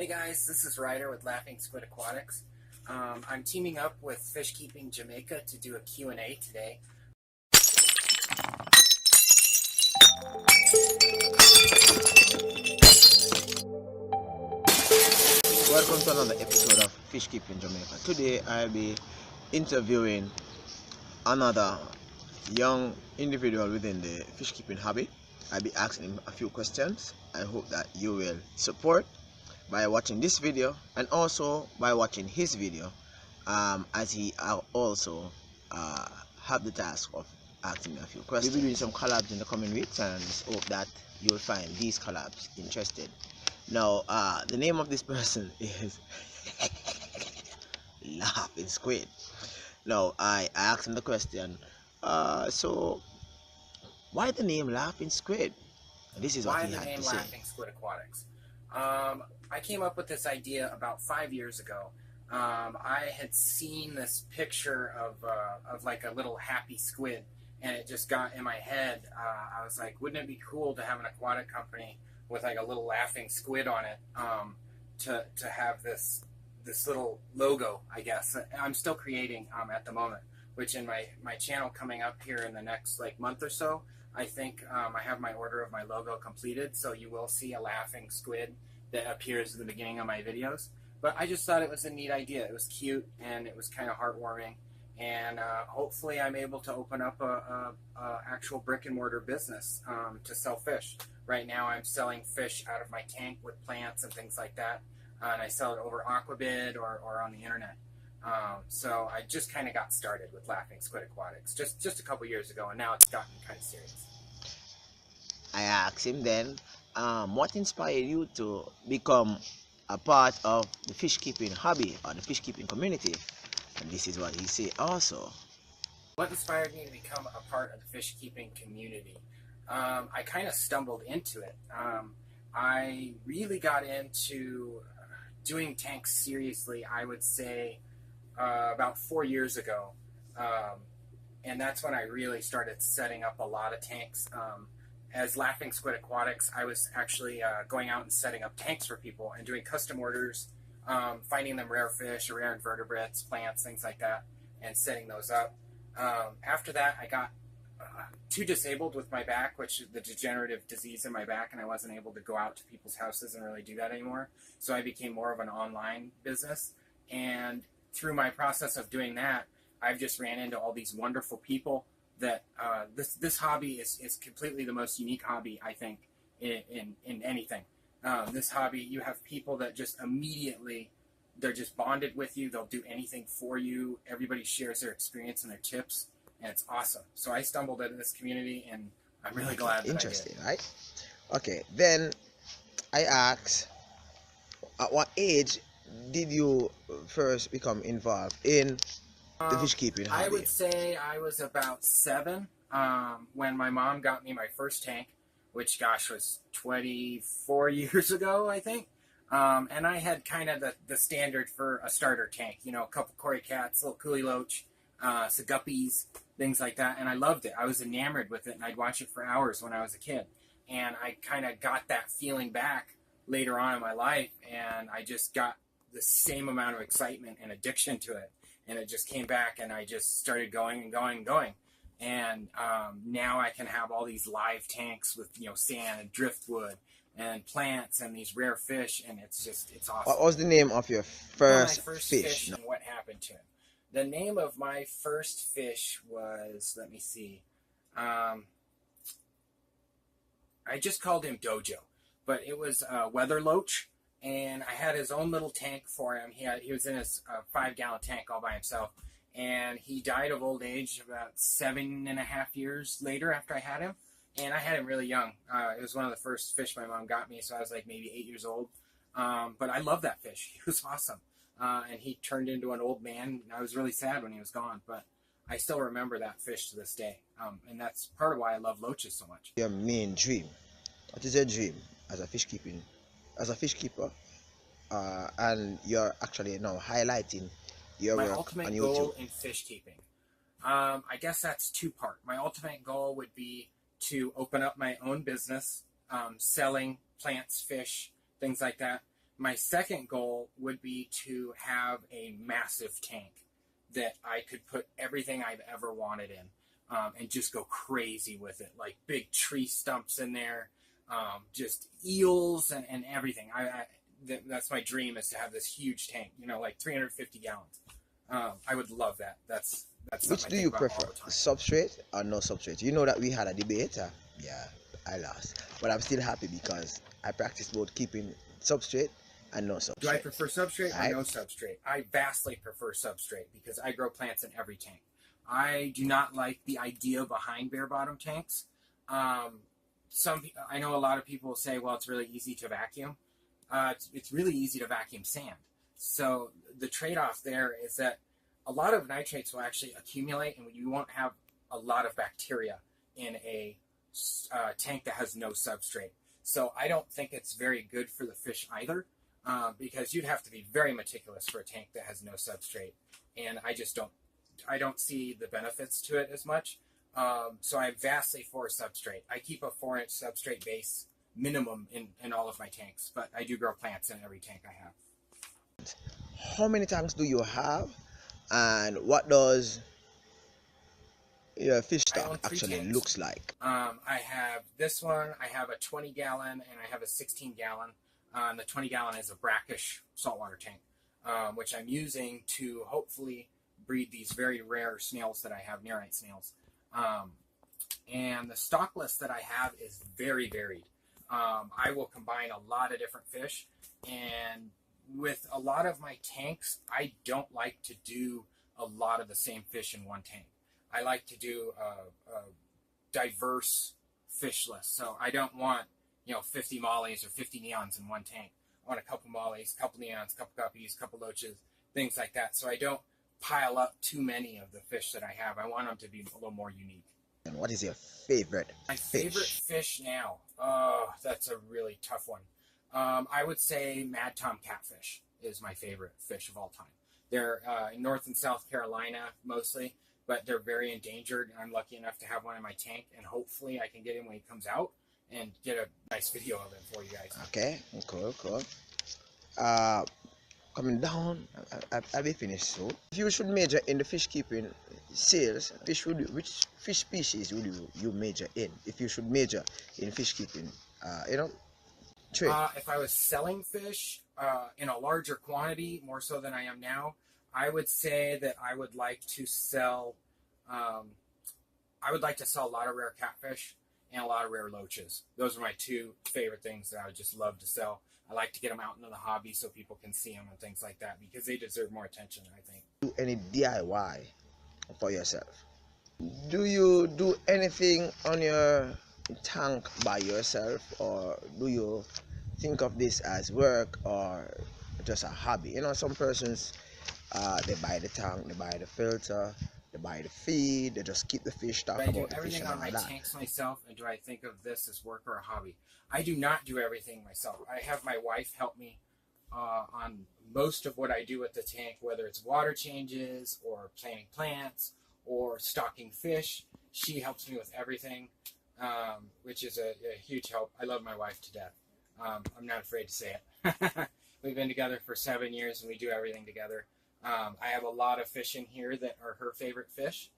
Hey guys, this is Ryder with Laughing Squid Aquatics. I'm teaming up with Fish Keeping Jamaica to do a Q&A today. Welcome to another episode of Fish Keeping Jamaica. Today I'll be interviewing another young individual within the fish keeping hobby. I'll be asking him a few questions. I hope that you will support by watching this video and also by watching his video, as he also have the task of asking me a few questions. We'll be doing some collabs in the coming weeks, and I hope that you'll find these collabs interesting. Now, the name of this person is Laughing Squid. Now, I asked him the question, so why the name Laughing Squid? And this is what he had to say. Why the name Laughing Squid Aquatics? I came up with this idea about 5 years ago. I had seen this picture of like a little happy squid, and it just got in my head. I was like, wouldn't it be cool to have an aquatic company with like a little laughing squid on it, to have this little logo, I guess. I'm still creating at the moment, which in my channel coming up here in the next like month or so, I think I have my order of my logo completed, so you will see a laughing squid that appears at the beginning of my videos. But I just thought it was a neat idea. It was cute and it was kind of heartwarming, and hopefully I'm able to open up a actual brick and mortar business to sell fish. Right now I'm selling fish out of my tank with plants and things like that, and I sell it over Aquabid or on the internet. So I just kind of got started with Laughing Squid Aquatics just a couple years ago, and now it's gotten kind of serious. I asked him then, what inspired you to become a part of the fish keeping hobby or the fish keeping community? And this is what he said also. What inspired me to become a part of the fish keeping community? I kind of stumbled into it. I really got into doing tanks seriously, I would say, about 4 years ago. And that's when I really started setting up a lot of tanks. As Laughing Squid Aquatics, I was actually going out and setting up tanks for people and doing custom orders, finding them rare fish or rare invertebrates, plants, things like that, and setting those up. After that, I got too disabled with my back, which is the degenerative disease in my back, and I wasn't able to go out to people's houses and really do that anymore. So I became more of an online business, and through my process of doing that, I've just ran into all these wonderful people that this hobby is completely the most unique hobby, I think, in anything. This hobby, you have people that just immediately, they're just bonded with you. They'll do anything for you. Everybody shares their experience and their tips, and it's awesome. So I stumbled into this community, and I'm really glad that Interesting, I did. right? Okay, then I asked, at what age did you first become involved in the fish keeping hobby? I would say I was about 7 when my mom got me my first tank, which, gosh, was 24 years ago, I think. And I had kind of the standard for a starter tank, you know, a couple cory cats, little coolie loach, some guppies, things like that. And I loved it. I was enamored with it, and I'd watch it for hours when I was a kid. And I kind of got that feeling back later on in my life, and I just got the same amount of excitement and addiction to it. And it just came back, and I just started going and going and going. And now I can have all these live tanks with, you know, sand and driftwood and plants and these rare fish, and it's awesome. What was the name of your first fish? And what happened to him? The name of my first fish was, let me see, I just called him Dojo, but it was Weather Loach. And I had his own little tank for him. He was in his 5-gallon tank all by himself. And he died of old age about 7.5 years later after I had him. And I had him really young. It was one of the first fish my mom got me, so I was like maybe 8 years old. But I loved that fish. He was awesome. And he turned into an old man. I was really sad when he was gone, but I still remember that fish to this day. And that's part of why I love loaches so much. Your main dream. What is your dream as a fish keeper? And you're actually now highlighting your work on YouTube. My ultimate goal in fish keeping, I guess that's 2-part. My ultimate goal would be to open up my own business, selling plants, fish, things like that. My second goal would be to have a massive tank that I could put everything I've ever wanted in, and just go crazy with it, like big tree stumps in there, just eels and everything. That's my dream, is to have this huge tank, like 350 gallons. I would love that. That's Which something do I you think about all prefer, the time. substrate or no substrate? You know that we had a debate. Yeah, I lost, but I'm still happy because I practice both keeping substrate and no Do I substrate. prefer substrate or Right? no substrate? I vastly prefer substrate because I grow plants in every tank. I do not like the idea behind bare bottom tanks. I know a lot of people say, well, it's really easy to vacuum. It's really easy to vacuum sand. So the trade-off there is that a lot of nitrates will actually accumulate, and you won't have a lot of bacteria in a tank that has no substrate. So I don't think it's very good for the fish either, because you'd have to be very meticulous for a tank that has no substrate, and I don't see the benefits to it as much. So I'm vastly for substrate. I keep a 4-inch substrate base minimum in all of my tanks, but I do grow plants in every tank I have. How many tanks do you have, and what does your fish I own stock 3 actually tanks. looks like? I have this one. I have a 20-gallon, and I have a 16-gallon. The 20-gallon is a brackish saltwater tank, which I'm using to hopefully breed these very rare snails that I have, nerite snails. And the stock list that I have is very varied. I will combine a lot of different fish, and with a lot of my tanks, I don't like to do a lot of the same fish in one tank. I like to do a diverse fish list. So I don't want 50 mollies or 50 neons in one tank. I want a couple mollies, couple neons, couple guppies, couple loaches, things like that. So I don't pile up too many of the fish that I have. I want them to be a little more unique. And what is your favorite My fish? favorite fish now? Oh, that's a really tough one. I would say Mad Tom catfish is my favorite fish of all time. They're in North and South Carolina mostly, but they're very endangered. I'm lucky enough to have one in my tank, and hopefully I can get him when he comes out and get a nice video of it for you guys. Okay, cool. Coming down, I'll be finished soon. If you should major in the fish keeping sales, which fish species would you major in? If you should major in fish keeping, trade. If I was selling fish in a larger quantity, more so than I am now, I would say that I would like to sell a lot of rare catfish and a lot of rare loaches. Those are my 2 favorite things that I would just love to sell. I like to get them out into the hobby so people can see them and things like that, because they deserve more attention, I think. Do any DIY for yourself? Do you do anything on your tank by yourself, or do you think of this as work or just a hobby? Some persons, they buy the tank, they buy the filter, they buy the feed, they just keep the fish, talk Do I do about the fish everything and on all my that. tanks myself, and do I think of this as work or a hobby? I do not do everything myself. I have my wife help me on most of what I do with the tank, whether it's water changes or planting plants or stocking fish. She helps me with everything, which is a huge help. I love my wife to death. I'm not afraid to say it. We've been together for 7 years, and we do everything together. I have a lot of fish in here that are her favorite fish.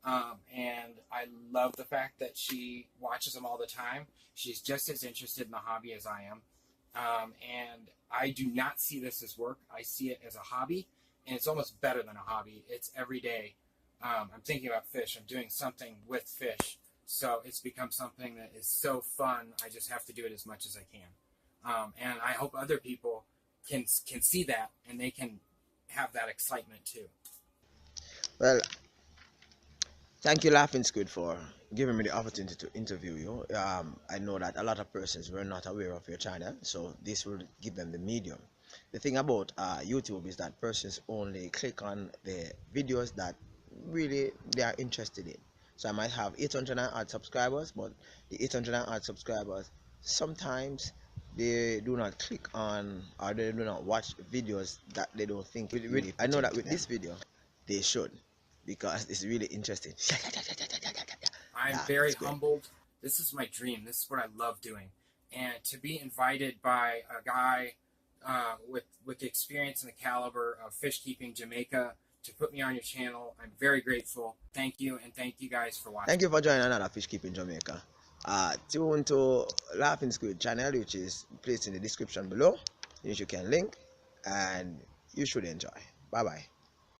And I love the fact that she watches them all the time. She's just as interested in the hobby as I am. And I do not see this as work. I see it as a hobby, and it's almost better than a hobby. It's every day. I'm thinking about fish. I'm doing something with fish. So it's become something that is so fun. I just have to do it as much as I can. And I hope other people can see that, and they can have that excitement too. Well, thank you, Laughing Squid, for giving me the opportunity to interview you. I know that a lot of persons were not aware of your channel, so this will give them the medium. The thing about YouTube is that persons only click on the videos that really they are interested in. So I might have 800 and odd subscribers, but the 800 and odd subscribers, sometimes they do not click on, or they do not watch videos that they don't think really. I know that with this video they should, because it's really interesting. I'm very humbled. This is my dream. This is what I love doing. And to be invited by a guy with the experience and the caliber of Fish Keeping Jamaica to put me on your channel. I'm very grateful. Thank you, and thank you guys for watching. Thank you for joining another Fish Keeping Jamaica. Tune to Laughing Squid channel, which is placed in the description below, which you can link, and you should enjoy. Bye bye.